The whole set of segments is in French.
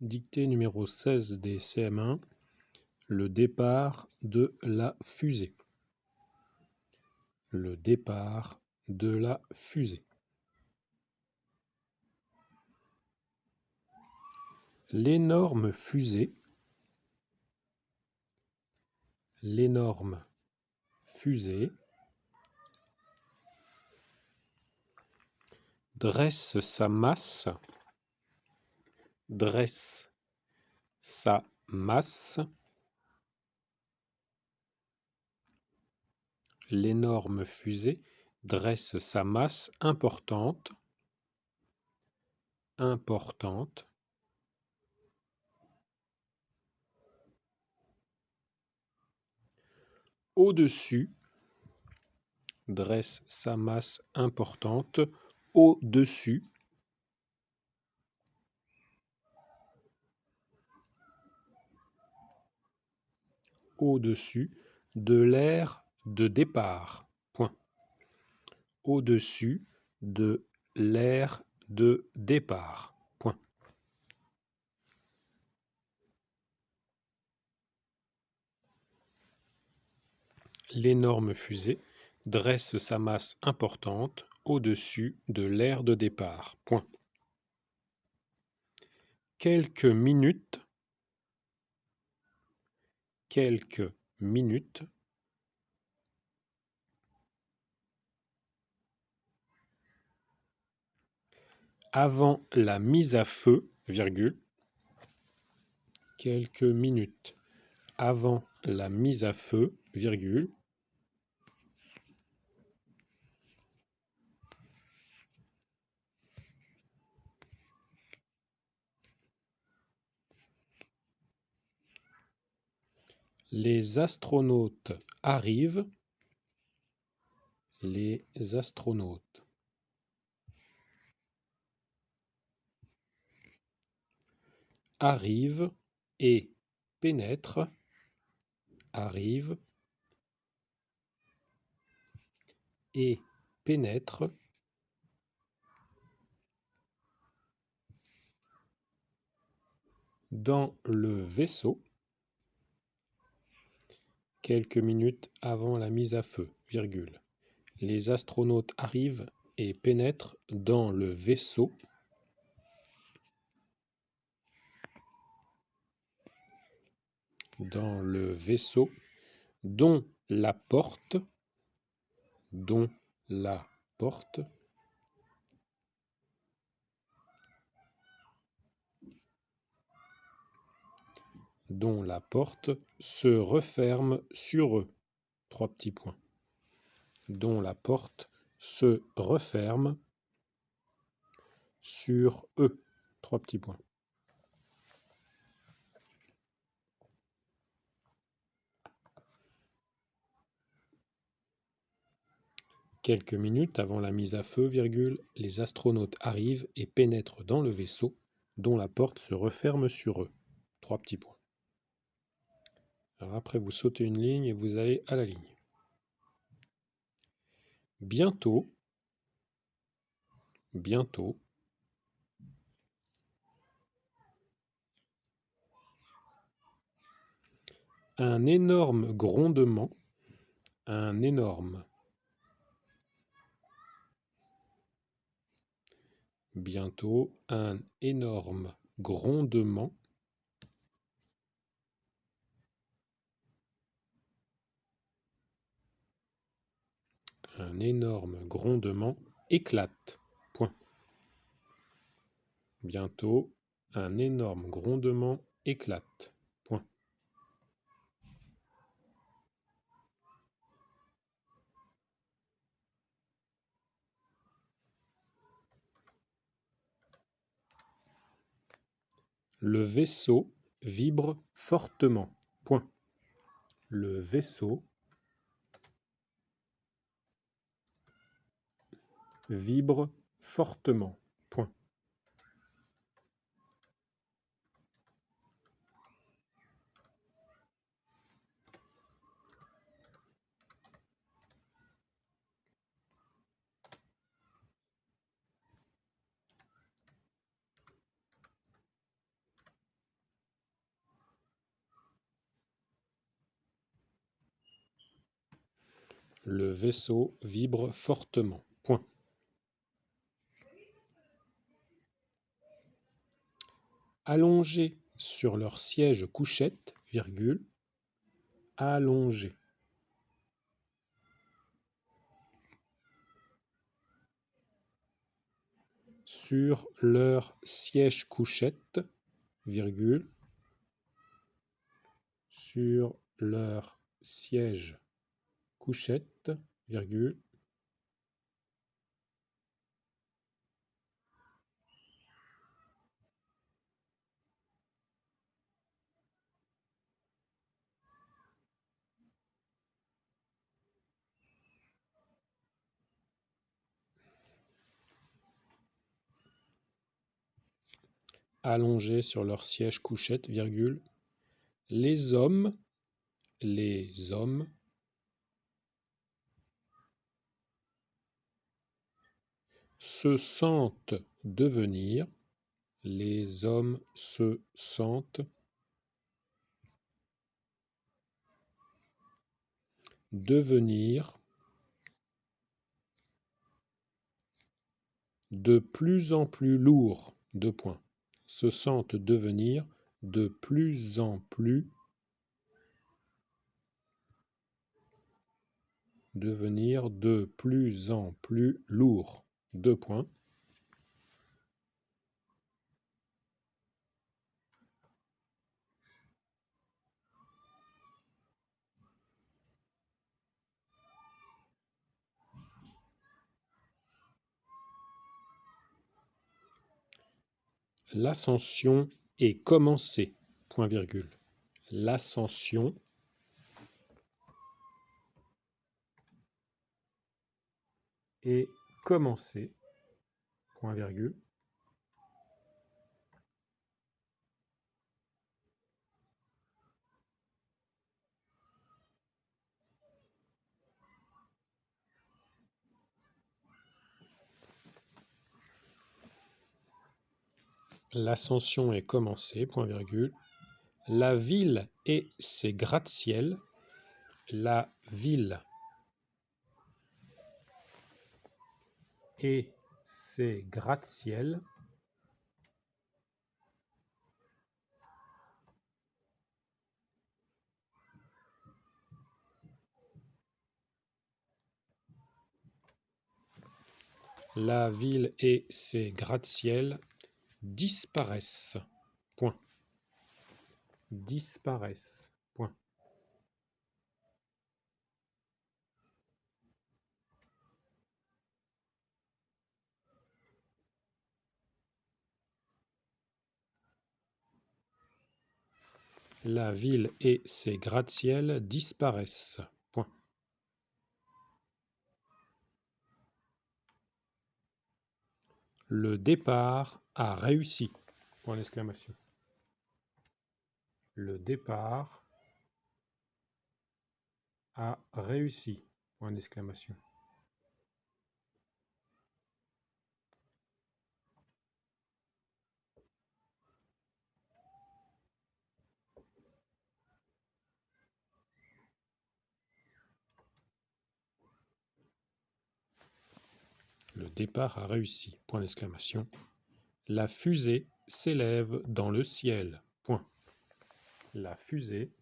Dictée numéro 16 des CM1, le départ de la fusée. Le départ de la fusée. L'énorme fusée dresse sa masse l'énorme fusée dresse sa masse importante au-dessus de l'aire de départ. Au-dessus de l'aire de départ. L'énorme fusée dresse sa masse importante au-dessus de l'aire de départ. Quelques minutes avant la mise à feu, quelques minutes avant la mise à feu, les astronautes arrivent et pénètrent dans le vaisseau quelques minutes avant la mise à feu, les astronautes arrivent et pénètrent dans le vaisseau dont la porte se referme sur eux. Dont la porte se referme sur eux. Quelques minutes avant la mise à feu, les astronautes arrivent et pénètrent dans le vaisseau, dont la porte se referme sur eux. Alors après, vous sautez une ligne et vous allez à la ligne. Bientôt, un énorme grondement, éclate. Bientôt, un énorme grondement éclate. Le vaisseau vibre fortement. Le vaisseau vibre fortement. Le vaisseau vibre fortement. Point. Allongés sur leur siège couchette, virgule, allongés. Sur leur siège couchette, virgule, sur leur siège couchette, virgule, allongés sur leur siège couchette, virgule, les hommes se sentent devenir, les hommes se sentent devenir de plus en plus lourds, deux points, se sentent devenir de plus en plus lourds, deux points. L'ascension est commencée, point virgule. L'ascension est commencée, point virgule. L'ascension est commencée, point virgule. La ville et ses gratte-ciel, la ville et ses gratte-ciel la ville et ses gratte-ciel disparaissent. Point. Disparaissent. Point. La ville et ses gratte-ciel disparaissent. Point. Le départ a réussi. Point d'exclamation. Le départ a réussi. Point d'exclamation. Le départ a réussi. Point d'exclamation. La fusée s'élève dans le ciel. Point. La fusée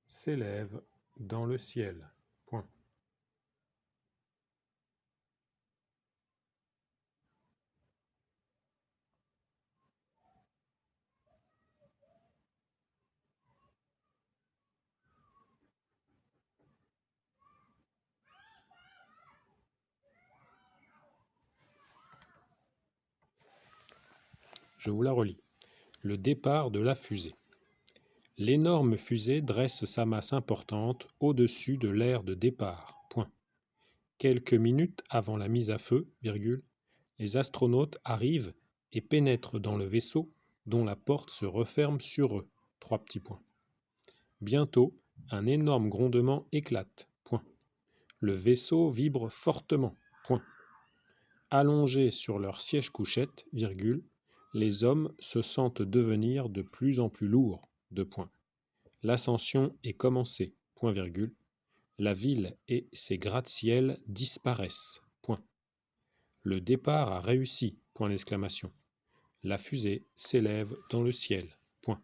s'élève dans le ciel. Point. Je vous la relis. Le départ de la fusée. L'énorme fusée dresse sa masse importante au-dessus de l'aire de départ. Point. Quelques minutes avant la mise à feu, virgule, les astronautes arrivent et pénètrent dans le vaisseau dont la porte se referme sur eux. Trois petits points. Bientôt, un énorme grondement éclate. Point. Le vaisseau vibre fortement. Point. Allongés sur leur siège couchette, virgule, les hommes se sentent devenir de plus en plus lourds. Deux points. L'ascension est commencée. Point virgule. La ville et ses gratte-ciel disparaissent. Point. Le départ a réussi. Point d'exclamation. La fusée s'élève dans le ciel. Point.